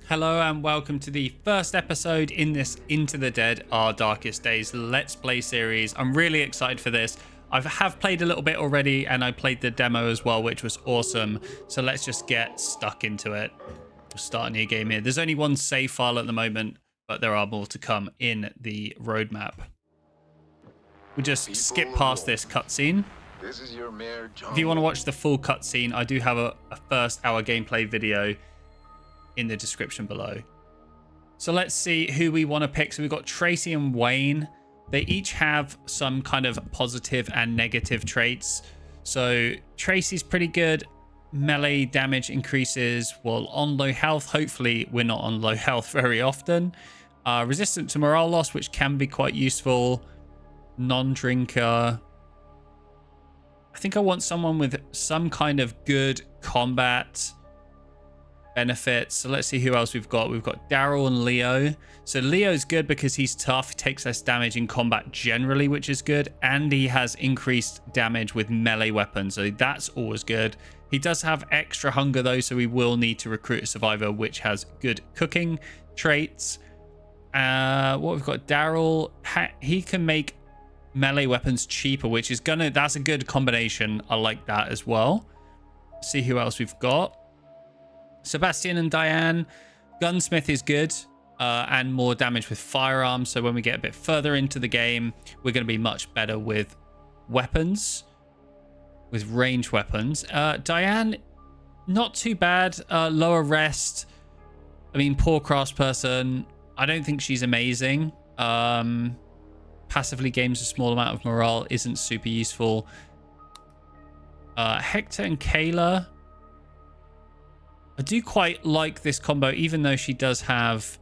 Hello and welcome to the first episode in this Into the Dead Our Darkest Days Let's Play series. I'm really excited for this. I have played a little bit already and I played the demo as well, which was awesome. So let's just get stuck into it. We'll start a new game here. There's only one save file at the moment, but there are more to come in the roadmap. We'll just skip past this cutscene. This is your mayor, John. If you want to watch the full cutscene, I do have a first hour gameplay video in the description below. So let's see who we want to pick. So we've got Tracy and Wayne. They each have some kind of positive and negative traits. So Tracy's pretty good. Melee damage increases while on low health. Hopefully we're not on low health very often. Resistant to morale loss, which can be quite useful. Non-drinker. I think I want someone with some kind of good combat benefits. So let's see who else we've got. We've got Daryl and Leo. So Leo's good because he's tough. He takes less damage in combat generally, which is good. And he has increased damage with melee weapons. So that's always good. He does have extra hunger though, so we will need to recruit a survivor which has good cooking traits. What we've got, Daryl, he can make melee weapons cheaper, which is that's a good combination. I like that as well. See who else we've got. Sebastian and Diane. Gunsmith is good and more damage with firearms. So when we get a bit further into the game, we're going to be much better with weapons, with ranged weapons. Diane, not too bad. Lower rest. I mean, poor craftsperson. I don't think she's amazing. Passively gains a small amount of morale. Isn't super useful. Hector and Kayla. I do quite like this combo, even though she does have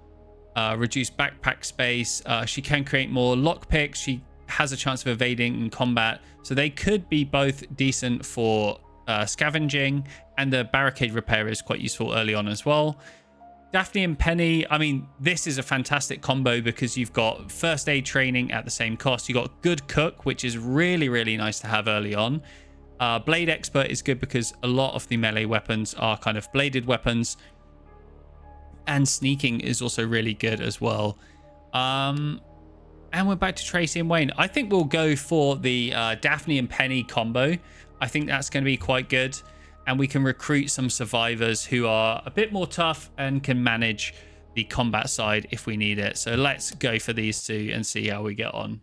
reduced backpack space. She can create more lockpicks. She has a chance of evading in combat. So they could be both decent for scavenging, and the barricade repair is quite useful early on as well. Daphne and Penny, I mean, this is a fantastic combo because you've got first aid training at the same cost. You've got good cook, which is really, really nice to have early on. Blade expert is good because a lot of the melee weapons are kind of bladed weapons, and sneaking is also really good as well. And we're back to Tracy and Wayne. I think we'll go for the Daphne and Penny combo. I think that's going to be quite good, and we can recruit some survivors who are a bit more tough and can manage the combat side if we need it. So let's go for these two and see how we get on.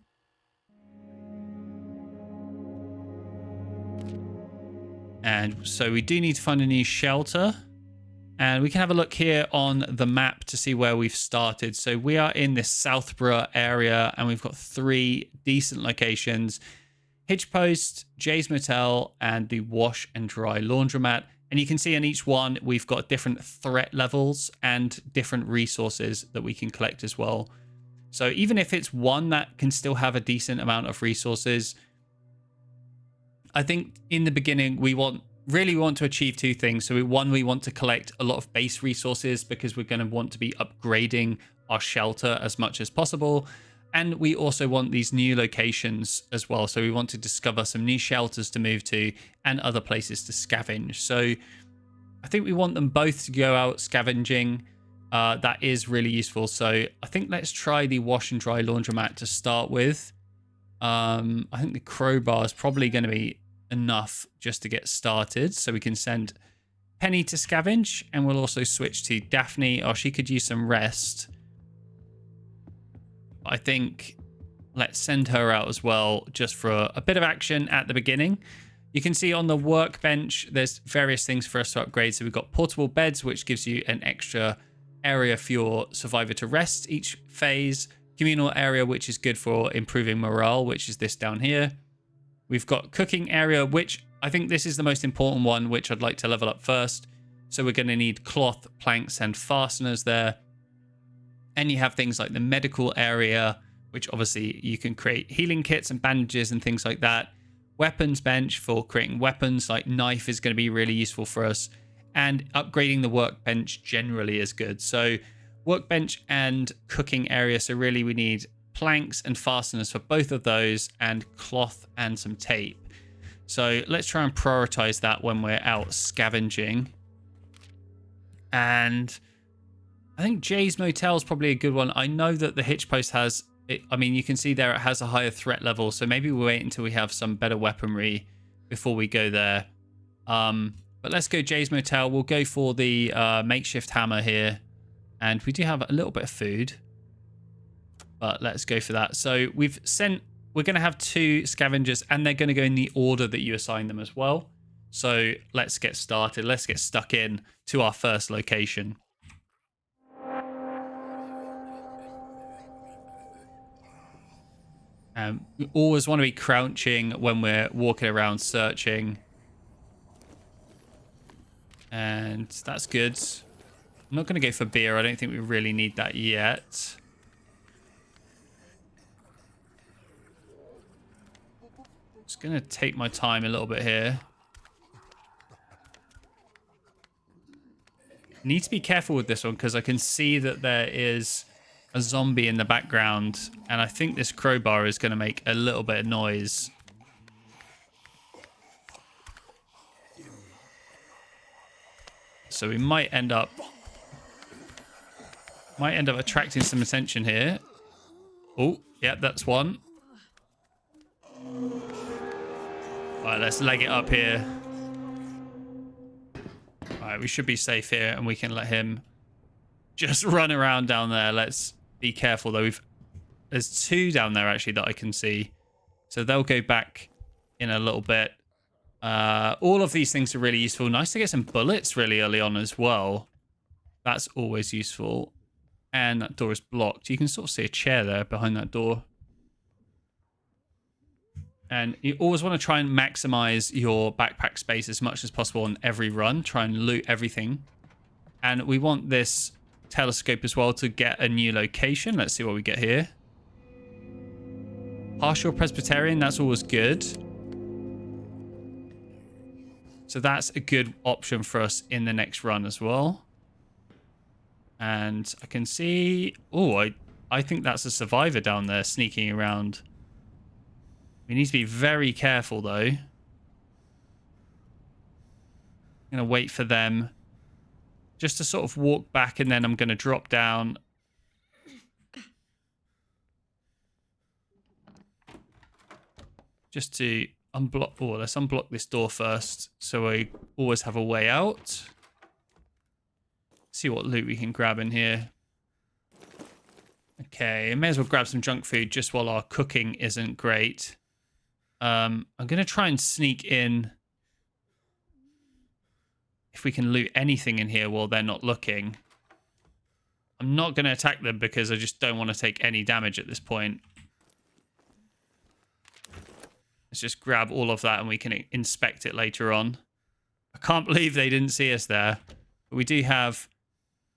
And so we do need to find a new shelter, and we can have a look here on the map to see where we've started. So we are in this Southborough area, and we've got 3 decent locations: Hitchpost, Jay's Motel, and the Wash and Dry Laundromat. And you can see on each one we've got different threat levels and different resources that we can collect as well. So even if it's one that can still have a decent amount of resources, I think in the beginning we want to achieve 2 things. So we want to collect a lot of base resources because we're going to want to be upgrading our shelter as much as possible. And we also want these new locations as well. So we want to discover some new shelters to move to and other places to scavenge. So I think we want them both to go out scavenging. That is really useful. So I think let's try the Wash and Dry Laundromat to start with. I think the crowbar is probably going to be enough just to get started, so we can send Penny to scavenge, and we'll also switch to Daphne, or she could use some rest. I think let's send her out as well, just for a bit of action at the beginning. You can see on the workbench there's various things for us to upgrade. So we've got portable beds, which gives you an extra area for your survivor to rest each phase. Communal area, which is good for improving morale, which is this down here. We've got cooking area, which I think this is the most important one, which I'd like to level up first. So we're going to need cloth, planks, and fasteners there. And you have things like the medical area, which obviously you can create healing kits and bandages and things like that. Weapons bench for creating weapons, like knife is going to be really useful for us. And upgrading the workbench generally is good. So workbench and cooking area. So really we need planks and fasteners for both of those, and cloth and some tape. So let's try and prioritize that when we're out scavenging. And I think Jay's Motel is probably a good one. I know that the Hitch Post has, I mean, you can see there it has a higher threat level. So maybe we'll wait until we have some better weaponry before we go there. But let's go Jay's Motel. We'll go for the makeshift hammer here. And we do have a little bit of food. But let's go for that. So we're going to have 2 scavengers, and they're going to go in the order that you assign them as well. So let's get started. Let's get stuck in to our first location. We always want to be crouching when we're walking around searching. And that's good. I'm not going to go for beer. I don't think we really need that yet. Just going to take my time a little bit here. Need to be careful with this one because I can see that there is a zombie in the background, and I think this crowbar is going to make a little bit of noise. So we might end up attracting some attention here. Oh, yeah, that's one. Right, let's leg it up here. Alright, we should be safe here, and we can let him just run around down there. Let's be careful, though. There's 2 down there, actually, that I can see. So they'll go back in a little bit. All of these things are really useful. Nice to get some bullets really early on as well. That's always useful. And that door is blocked. You can sort of see a chair there behind that door. And you always want to try and maximize your backpack space as much as possible on every run. Try and loot everything. And we want this telescope as well to get a new location. Let's see what we get here. Partial Presbyterian, that's always good. So that's a good option for us in the next run as well. And I can see... Oh, I think that's a survivor down there sneaking around. We need to be very careful, though. I'm going to wait for them just to sort of walk back, and then I'm going to drop down. Just to unblock... Oh, let's unblock this door first, so I always have a way out. See what loot we can grab in here. Okay, I may as well grab some junk food just while our cooking isn't great. I'm going to try and sneak in if we can loot anything in here while they're not looking. I'm not going to attack them because I just don't want to take any damage at this point. Let's just grab all of that and we can inspect it later on. I can't believe they didn't see us there. But we do have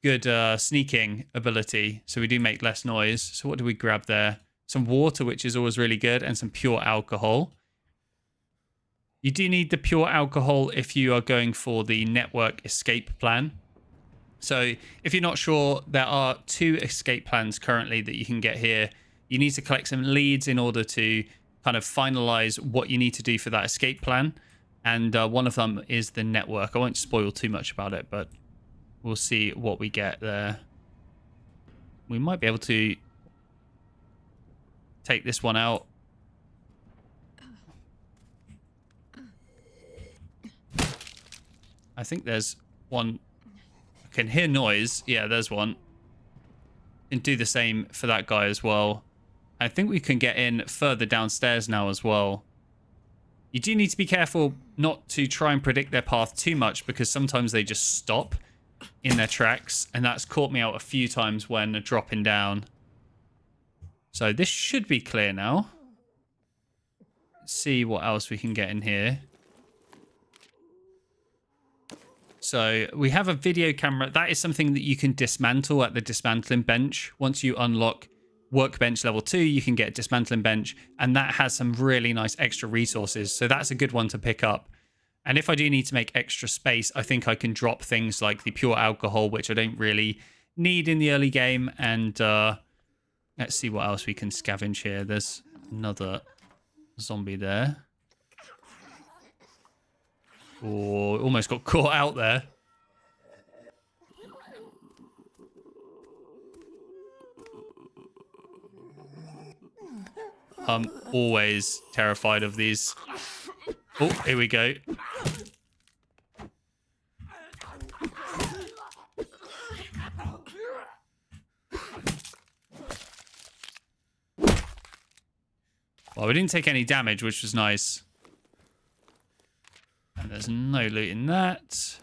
good sneaking ability, so we do make less noise. So what do we grab there? Some water, which is always really good, and some pure alcohol. You do need the pure alcohol if you are going for the network escape plan. So if you're not sure, there are 2 escape plans currently that you can get here. You need to collect some leads in order to kind of finalize what you need to do for that escape plan. And one of them is the network. I won't spoil too much about it, but we'll see what we get there. We might be able to take this one out. I think there's one. I can hear noise. Yeah, there's one. Can do the same for that guy as well. I think we can get in further downstairs now as well. You do need to be careful not to try and predict their path too much, because sometimes they just stop in their tracks, and that's caught me out a few times when dropping down. So this should be clear now. Let's see what else we can get in here. So we have a video camera. That is something that you can dismantle at the dismantling bench. Once you unlock workbench level 2, you can get a dismantling bench, and that has some really nice extra resources. So that's a good one to pick up. And if I do need to make extra space, I think I can drop things like the pure alcohol, which I don't really need in the early game. And let's see what else we can scavenge here. There's another zombie there. Oh, almost got caught out there. I'm always terrified of these. Oh, here we go. Well, we didn't take any damage, which was nice. And there's no loot in that.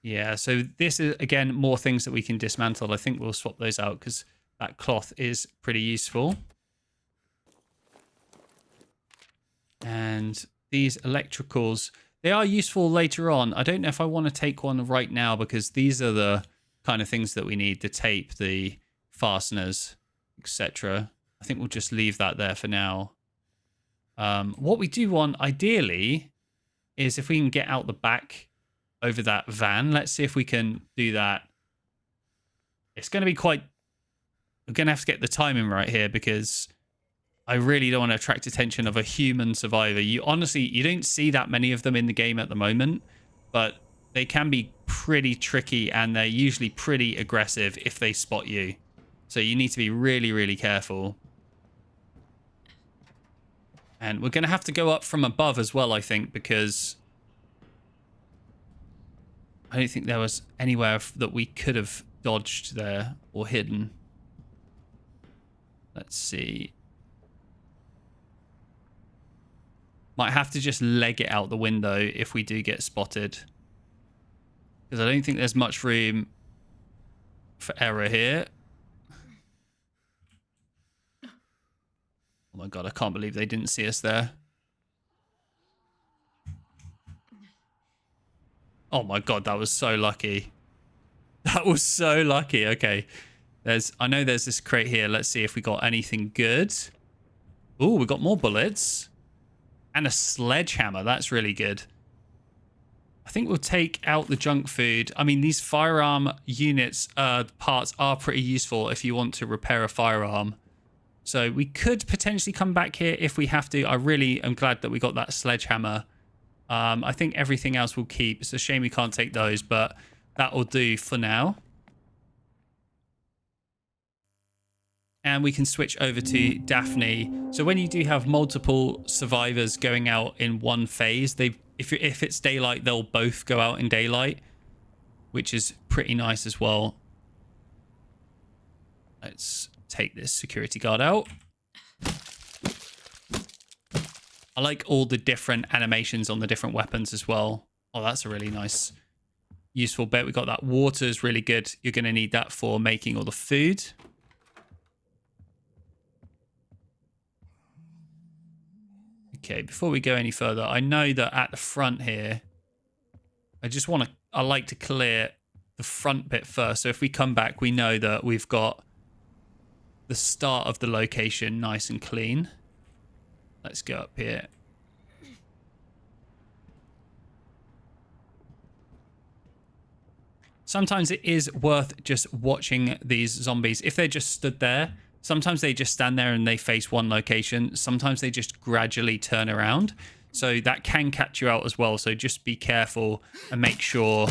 Yeah, so this is, again, more things that we can dismantle. I think we'll swap those out because that cloth is pretty useful. And these electricals, they are useful later on. I don't know if I want to take one right now because these are the kind of things that we need. The tape, the fasteners, etc. I think we'll just leave that there for now. What we do want, ideally, is if we can get out the back over that van. Let's see if we can do that. It's going to be quite... We're going to have to get the timing right here because I really don't want to attract attention of a human survivor. You honestly, you don't see that many of them in the game at the moment, but they can be pretty tricky and they're usually pretty aggressive if they spot you. So you need to be really, really careful. And we're going to have to go up from above as well, I think, because I don't think there was anywhere that we could have dodged there or hidden. Let's see. Might have to just leg it out the window if we do get spotted. Because I don't think there's much room for error here. Oh my god, I can't believe they didn't see us there. Oh my god, that was so lucky. That was so lucky. Okay. I know there's this crate here. Let's see if we got anything good. Oh, we got more bullets. And a sledgehammer. That's really good. I think we'll take out the junk food. I mean, these firearm units, parts are pretty useful if you want to repair a firearm. So we could potentially come back here if we have to. I really am glad that we got that sledgehammer. I think everything else will keep. It's a shame we can't take those, but that will do for now. And we can switch over to Daphne. So when you do have multiple survivors going out in one phase, if it's daylight, they'll both go out in daylight, which is pretty nice as well. Let's take this security guard out. I like all the different animations on the different weapons as well. Oh, that's a really nice, useful bit. We got that water is really good. You're going to need that for making all the food. Okay, before we go any further, I know that at the front here, I like to clear the front bit first. So if we come back, we know that we've got the start of the location nice and clean. Let's go up here. Sometimes it is worth just watching these zombies. If they're just stood there, sometimes they just stand there and they face one location. Sometimes they just gradually turn around. So that can catch you out as well. So just be careful and make sure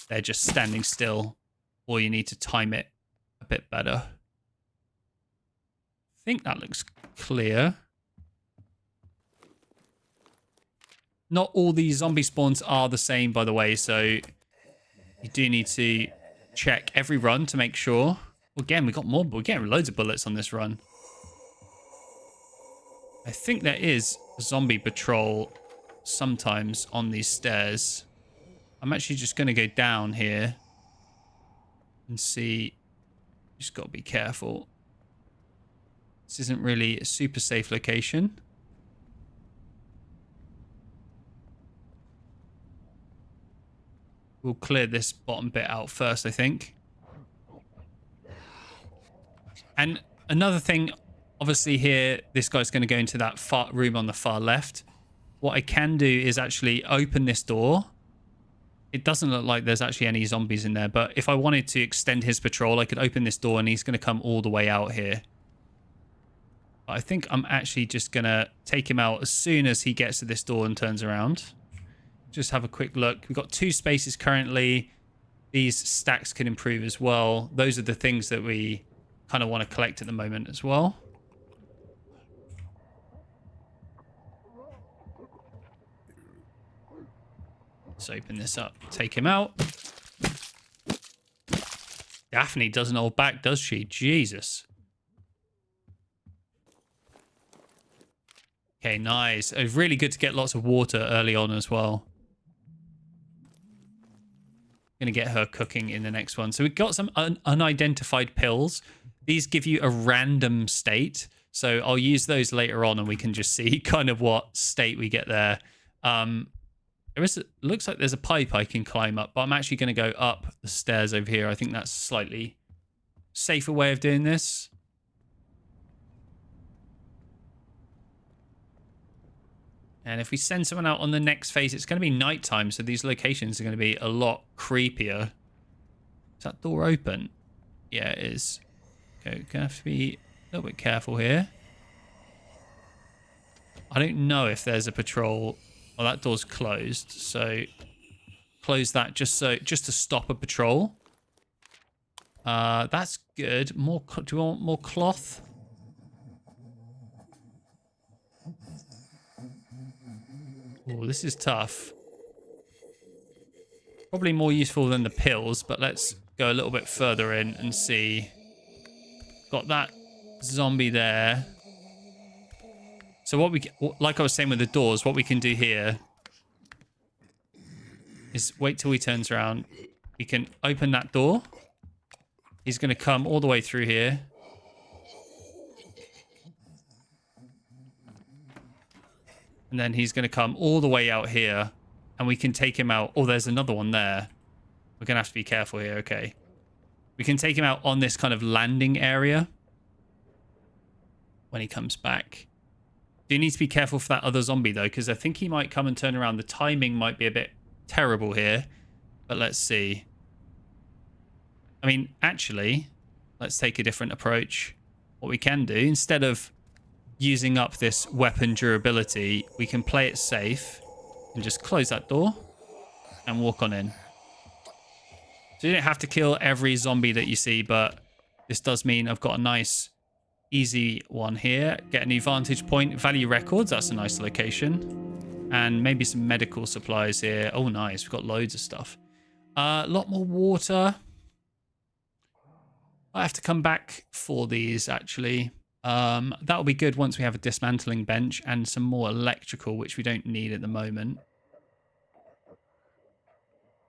they're just standing still, or you need to time it a bit better. I think that looks clear. Not all these zombie spawns are the same, by the way, so you do need to check every run to make sure. Again, we got more. We're getting loads of bullets on this run. I think there is a zombie patrol sometimes on these stairs. I'm actually just going to go down here and see. Just got to be careful. This isn't really a super safe location. We'll clear this bottom bit out first, I think. And another thing, obviously here, this guy's going to go into that far room on the far left. What I can do is actually open this door. It doesn't look like there's actually any zombies in there, but if I wanted to extend his patrol, I could open this door and he's going to come all the way out here. But I think I'm actually just going to take him out as soon as he gets to this door and turns around. Just have a quick look. We've got 2 spaces currently. These stacks can improve as well. Those are the things that we kind of want to collect at the moment as well. Let's open this up. Take him out. Daphne doesn't hold back, does she? Jesus. Okay, nice. It's really good to get lots of water early on as well. Gonna get her cooking in the next one. So we've got some unidentified pills. These give you a random state. So I'll use those later on and we can just see kind of what state we get there. Looks like there's a pipe I can climb up, but I'm actually going to go up the stairs over here. I think that's a slightly safer way of doing this. And if we send someone out on the next phase, it's going to be nighttime, so these locations are going to be a lot creepier. Is that door open? Yeah, it is. Okay, gonna have to be a little bit careful here. I don't know if there's a patrol. Oh, that door's closed, so close that just to stop a patrol. That's good. More. Do we want more cloth? Oh, this is tough. Probably more useful than the pills, but let's go a little bit further in and see. Got that zombie there. So like I was saying with the doors, what we can do here is wait till he turns around. We can open that door. He's going to come all the way through here. And then he's going to come all the way out here. And we can take him out. Oh, there's another one there. We're going to have to be careful here. Okay. We can take him out on this kind of landing area when he comes back. Do need to be careful for that other zombie, though, because I think he might come and turn around. The timing might be a bit terrible here. But let's see. I mean, actually, let's take a different approach. What we can do, instead of using up this weapon durability, we can play it safe and just close that door and walk on in. So you don't have to kill every zombie that you see, but this does mean I've got a nice easy one here. Get a new vantage point. Value records, that's a nice location. And maybe some medical supplies here. Oh, nice. We've got loads of stuff. A lot more water. I have to come back for these, actually. That'll be good once we have a dismantling bench and some more electrical, which we don't need at the moment.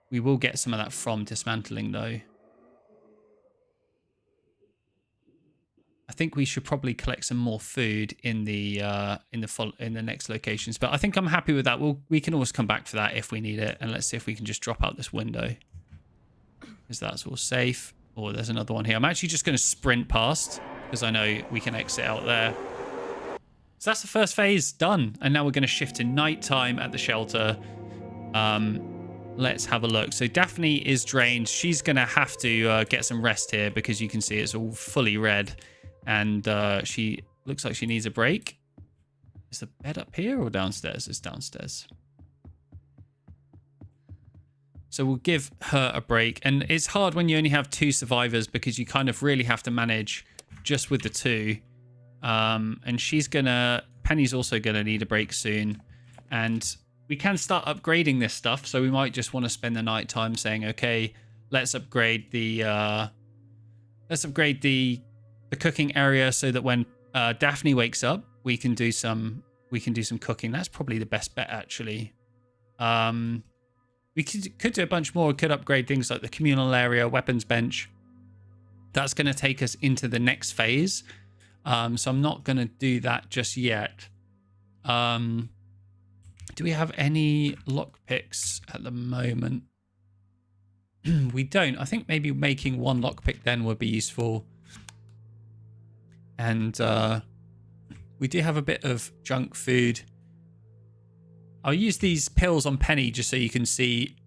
We will get some of that from dismantling, though. I think we should probably collect some more food in the next locations, but I think I'm happy with that. We can always come back for that if we need it, and let's see if we can just drop out this window, because that's all safe. Oh, there's another one here. I'm actually just going to sprint past because I know we can exit out there. So that's the first phase done, and now we're going to shift to nighttime at the shelter. Let's have a look. So Daphne is drained. She's going to have to get some rest here because you can see it's all fully red. And she looks like she needs a break. Is the bed up here or downstairs? It's downstairs. So we'll give her a break. And it's hard when you only have 2 survivors because you kind of really have to manage just with the 2. And Penny's also going to need a break soon. And we can start upgrading this stuff. So we might just want to spend the night time saying, okay, let's upgrade the cooking area so that when Daphne wakes up, we can do some cooking. That's probably the best bet, actually. We could do a bunch more. We could upgrade things like the communal area, weapons bench. That's going to take us into the next phase. So I'm not going to do that just yet. Do we have any lockpicks at the moment? We don't. I think maybe making 1 lockpick then would be useful. And we do have a bit of junk food. I'll use these pills on Penny just so you can see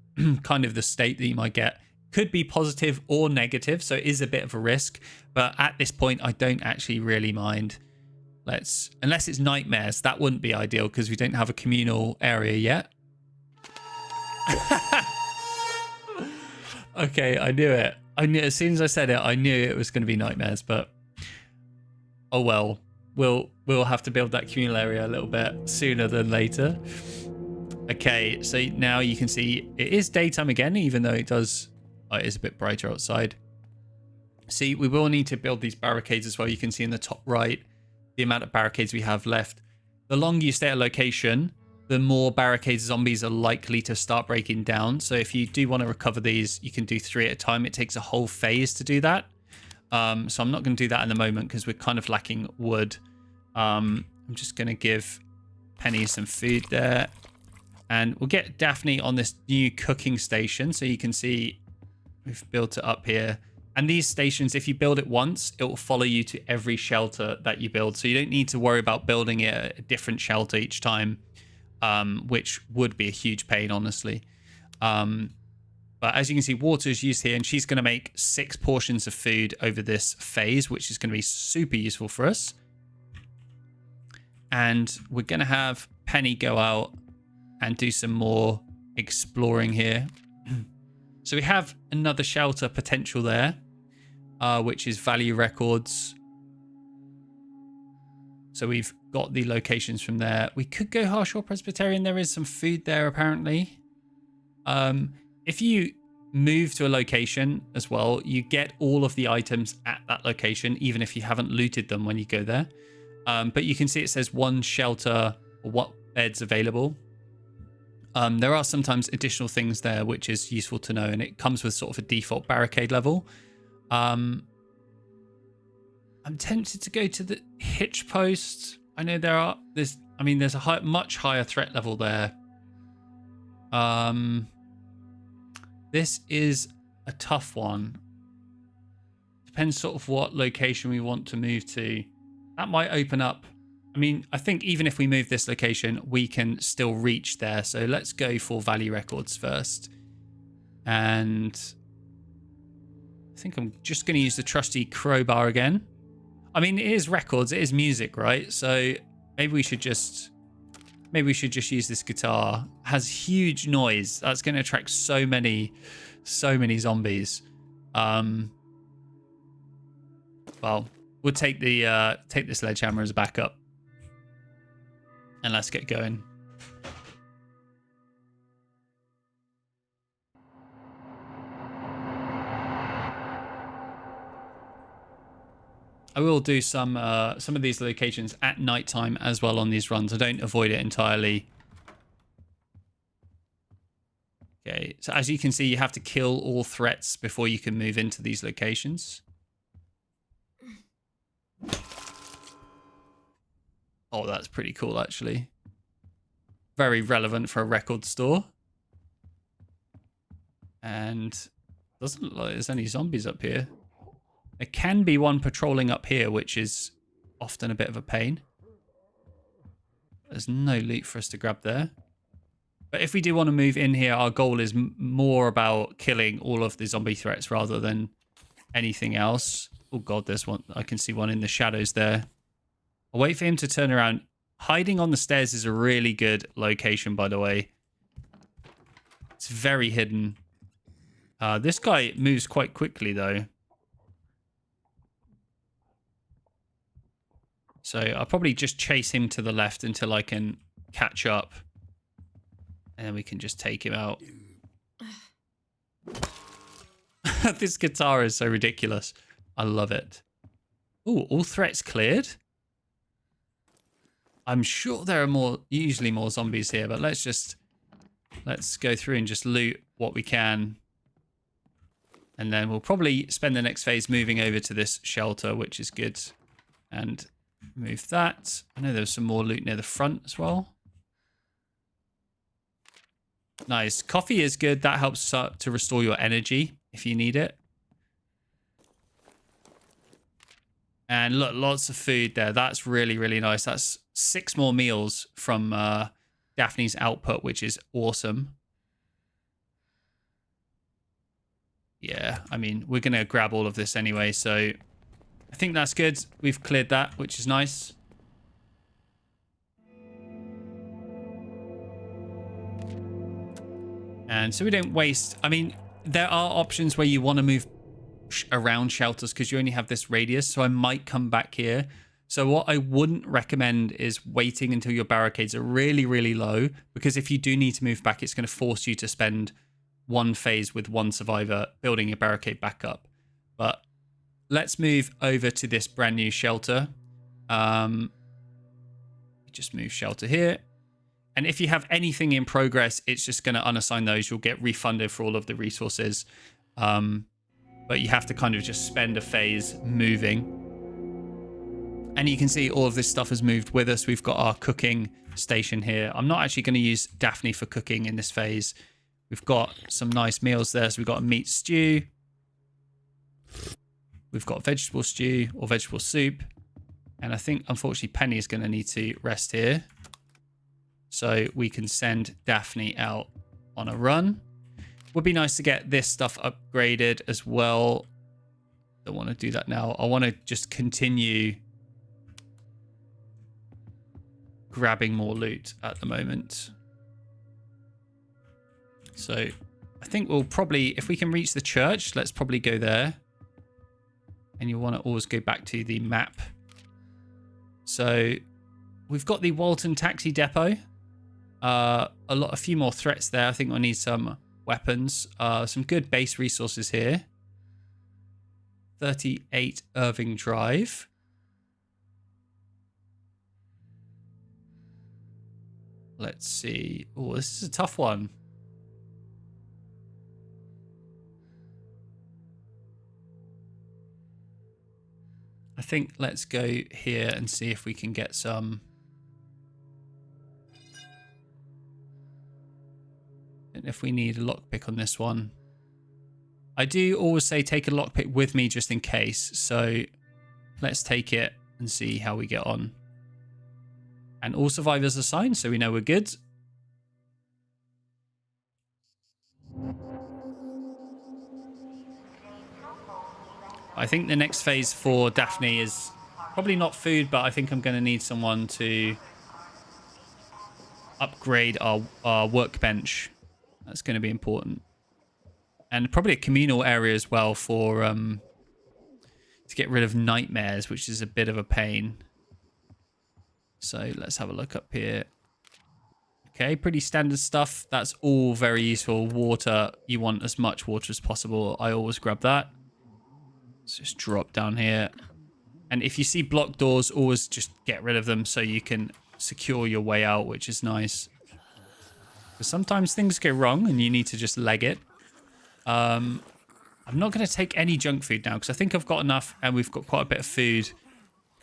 kind of the state that you might get. Could be positive or negative, so it is a bit of a risk. But at this point, I don't actually really mind. Unless it's nightmares, that wouldn't be ideal because we don't have a communal area yet. Okay, I knew it. As soon as I said it, I knew it was going to be nightmares, but Oh well, we'll have to build that communal area a little bit sooner than later. Okay, so now you can see it is daytime again, even though it is a bit brighter outside. See, we will need to build these barricades as well. You can see in the top right the amount of barricades we have left. The longer you stay at a location, the more barricades zombies are likely to start breaking down. So if you do want to recover these, you can do 3 at a time. It takes a whole phase to do that. So I'm not going to do that in the moment because we're kind of lacking wood. I'm just going to give Penny some food there. And we'll get Daphne on this new cooking station. So you can see we've built it up here. And these stations, if you build it once, it will follow you to every shelter that you build. So you don't need to worry about building a different shelter each time, which would be a huge pain, honestly. But as you can see, water is used here, and she's going to make 6 portions of food over this phase, which is going to be super useful for us. And we're going to have Penny go out and do some more exploring here. So we have another shelter potential there, which is Value Records. So we've got the locations from there. We could go Harshore Presbyterian. There is some food there, apparently. If you move to a location as well, you get all of the items at that location, even if you haven't looted them when you go there. But you can see it says 1 shelter or what beds available. There are sometimes additional things there, which is useful to know, and it comes with sort of a default barricade level. I'm tempted to go to the hitch post. I know there's a much higher threat level there. This is a tough one. Depends sort of what location we want to move to. That might open up. I mean, I think even if we move this location, we can still reach there. So let's go for Value Records first. And I think I'm just going to use the trusty crowbar again. I mean, it is records, it is music, right? So maybe we should just use this guitar. It has huge noise. That's going to attract so many zombies. Well, we'll take the sledgehammer as a backup. And let's get going. I will do some of these locations at nighttime as well on these runs. I don't avoid it entirely. Okay, so as you can see, you have to kill all threats before you can move into these locations. Oh, that's pretty cool, actually. Very relevant for a record store. And doesn't look like there's any zombies up here. There can be one patrolling up here, which is often a bit of a pain. There's no loot for us to grab there. But if we do want to move in here, our goal is more about killing all of the zombie threats rather than anything else. Oh god, there's one. I can see one in the shadows there. I'll wait for him to turn around. Hiding on the stairs is a really good location, by the way. It's very hidden. This guy moves quite quickly, though. So I'll probably just chase him to the left until I can catch up. And then we can just take him out. This guitar is so ridiculous. I love it. Ooh, all threats cleared? I'm sure there are usually more zombies here, but let's go through and just loot what we can. And then we'll probably spend the next phase moving over to this shelter, which is good. And move that. I know there's some more loot near the front as well. Nice. Coffee is good. That helps to restore your energy if you need it. And look, lots of food there. That's really, really nice. That's 6 more meals from Daphne's output, which is awesome. Yeah, I mean, we're going to grab all of this anyway, so I think that's good. We've cleared that, which is nice. And so we don't waste... I mean, there are options where you want to move around shelters because you only have this radius, so I might come back here So what I wouldn't recommend is waiting until your barricades are really, really low, because if you do need to move back, it's going to force you to spend one phase with one survivor building your barricade back up. But let's move over to this brand new shelter. Just move shelter here. And if you have anything in progress, it's just going to unassign those. You'll get refunded for all of the resources. But you have to kind of just spend a phase moving. And you can see all of this stuff has moved with us. We've got our cooking station here. I'm not actually going to use Daphne for cooking in this phase. We've got some nice meals there. So we've got a meat stew. We've got vegetable stew or vegetable soup. And I think, unfortunately, Penny is going to need to rest here. So we can send Daphne out on a run. Would be nice to get this stuff upgraded as well. Don't want to do that now. I want to just continue grabbing more loot at the moment. So I think we'll probably, if we can reach the church, let's probably go there. And you want to always go back to the map. So we've got the Walton taxi depot. A few more threats there. I think we'll need some weapons. Some good base resources here. 38 Irving Drive. Let's see. Oh, this is a tough one. I think let's go here and see if we can get some. And if we need a lockpick on this one. I do always say take a lockpick with me just in case. So let's take it and see how we get on. And all survivors assigned, so we know we're good. I think the next phase for Daphne is probably not food, but I think I'm going to need someone to upgrade our workbench. That's going to be important. And probably a communal area as well for to get rid of nightmares, which is a bit of a pain. So let's have a look up here. Okay, pretty standard stuff. That's all very useful. Water, you want as much water as possible. I always grab that. Let's just drop down here. And if you see blocked doors, always just get rid of them so you can secure your way out, which is nice. Because sometimes things go wrong and you need to just leg it. I'm not going to take any junk food now because I think I've got enough and we've got quite a bit of food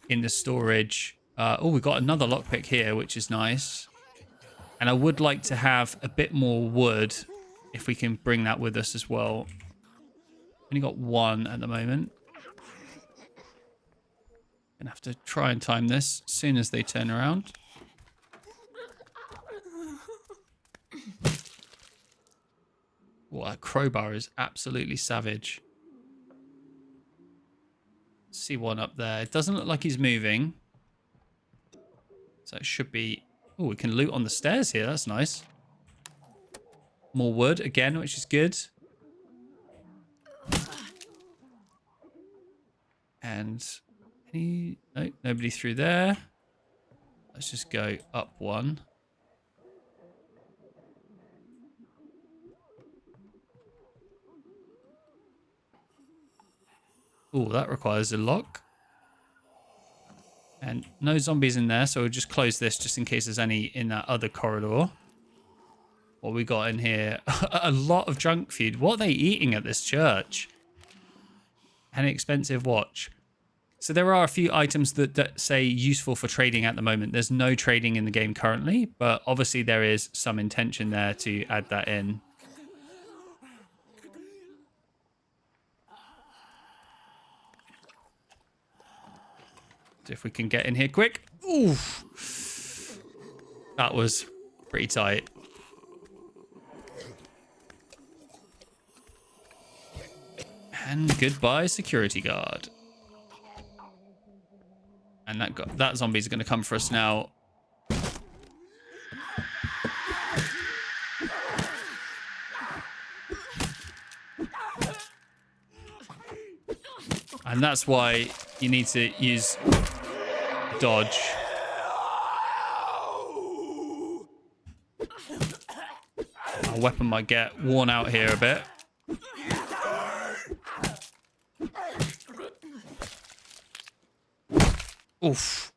in the storage. Oh, we've got another lockpick here, which is nice. And I would like to have a bit more wood if we can bring that with us as well. Only got one at the moment. Gonna have to try and time this as soon as they turn around. Oh, that crowbar is absolutely savage. See one up there. It doesn't look like he's moving. So it should be... Oh, we can loot on the stairs here. That's nice. More wood again, which is good. And any... No, nobody through there. Let's just go up one. Oh, that requires a lock. And no zombies in there, so we'll just close this just in case there's any in that other corridor. What we got in here? A lot of junk food. What are they eating at this church? An expensive watch. So there are a few items that say useful for trading at the moment. There's no trading in the game currently, but obviously there is some intention there to add that in. So if we can get in here quick. Ooh, that was pretty tight. And goodbye, security guard. And that zombie's going to come for us now. And that's why you need to use dodge. Our weapon might get worn out here a bit. Oof.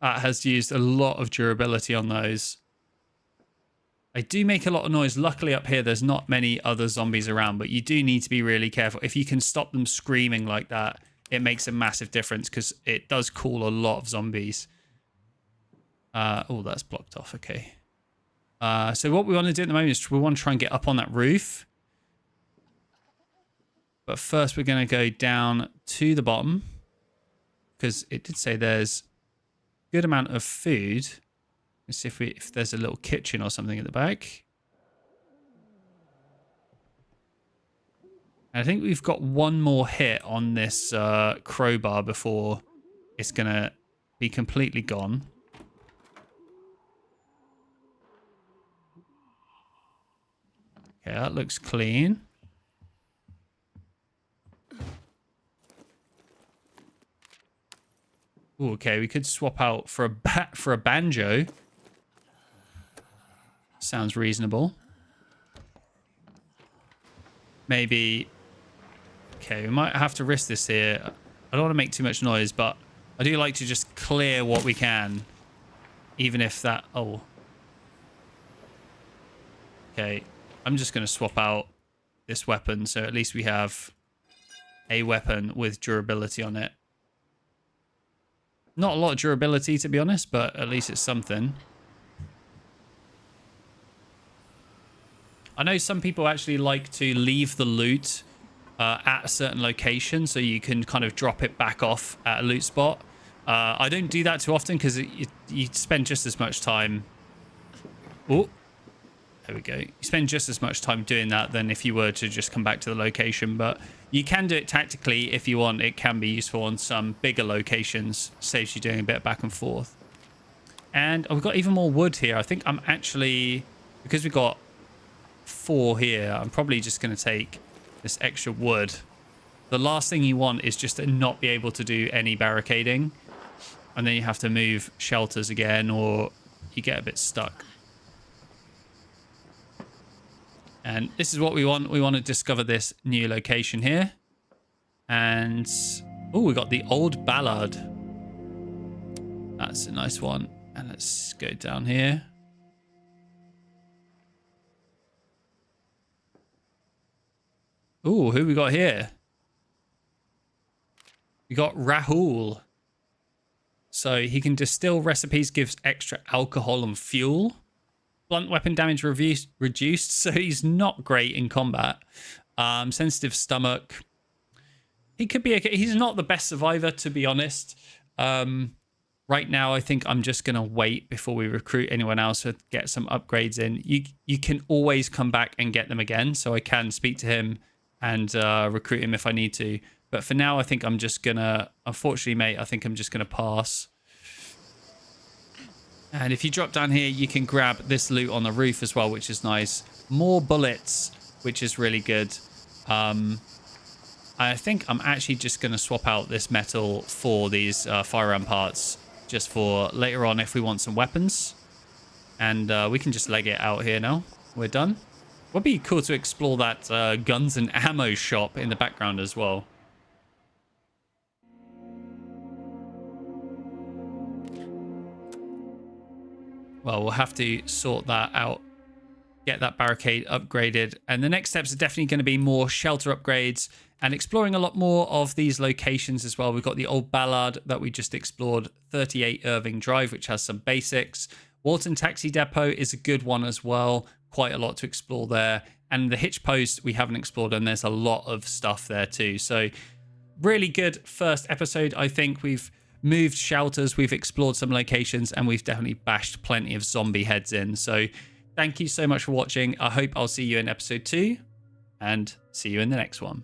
That has used a lot of durability on those. They do make a lot of noise. Luckily up here, there's not many other zombies around, but you do need to be really careful. If you can stop them screaming like that, it makes a massive difference because it does cool a lot of zombies. Oh, that's blocked off. Okay. So what we want to do at the moment is we want to try and get up on that roof. But first we're going to go down to the bottom because it did say there's a good amount of food. Let's see if there's a little kitchen or something at the back. I think we've got one more hit on this crowbar before it's going to be completely gone. Okay, that looks clean. Ooh, okay, we could swap out for a banjo. Sounds reasonable. Maybe. Okay, we might have to risk this here. I don't want to make too much noise, but I do like to just clear what we can, even if that. Oh. Okay, I'm just going to swap out this weapon, so at least we have a weapon with durability on it. Not a lot of durability, to be honest, but at least it's something. I know some people actually like to leave the loot at a certain location so you can kind of drop it back off at a loot spot. I don't do that too often because you spend just as much time... Oh, there we go. You spend just as much time doing that than if you were to just come back to the location, but you can do it tactically if you want. It can be useful on some bigger locations. Saves you doing a bit back and forth. And we've got even more wood here. I think I'm actually... Because we've got 4 here, I'm probably just going to take this extra wood. The last thing you want is just to not be able to do any barricading. And then you have to move shelters again, or you get a bit stuck. And this is what we want. We want to discover this new location here. And, oh, we got the old ballad. That's a nice one. And let's go down here. Oh, who we got here? We got Rahul. So he can distill recipes, gives extra alcohol and fuel. Blunt weapon damage reduced, so he's not great in combat. Sensitive stomach. He could be okay. He's not the best survivor, to be honest. Right now, I think I'm just going to wait before we recruit anyone else to get some upgrades in. You can always come back and get them again, so I can speak to him and recruit him if I need to. But for now, I think I'm just going to... Unfortunately, mate, I think I'm just going to pass. And if you drop down here, you can grab this loot on the roof as well, which is nice. More bullets, which is really good. I think I'm actually just going to swap out this metal for these firearm parts, just for later on if we want some weapons. And we can just leg it out here now. We're done. Would be cool to explore that guns and ammo shop in the background as well. Well, we'll have to sort that out, get that barricade upgraded. And the next steps are definitely going to be more shelter upgrades and exploring a lot more of these locations as well. We've got the old Ballard that we just explored, 38 Irving Drive, which has some basics. Walton Taxi Depot is a good one as well. Quite a lot to explore there. And the Hitch Post we haven't explored, and there's a lot of stuff there too. So really good first episode. I think we've moved shelters, we've explored some locations, and we've definitely bashed plenty of zombie heads in. So thank you so much for watching. I hope I'll see you in episode 2, and see you in the next one.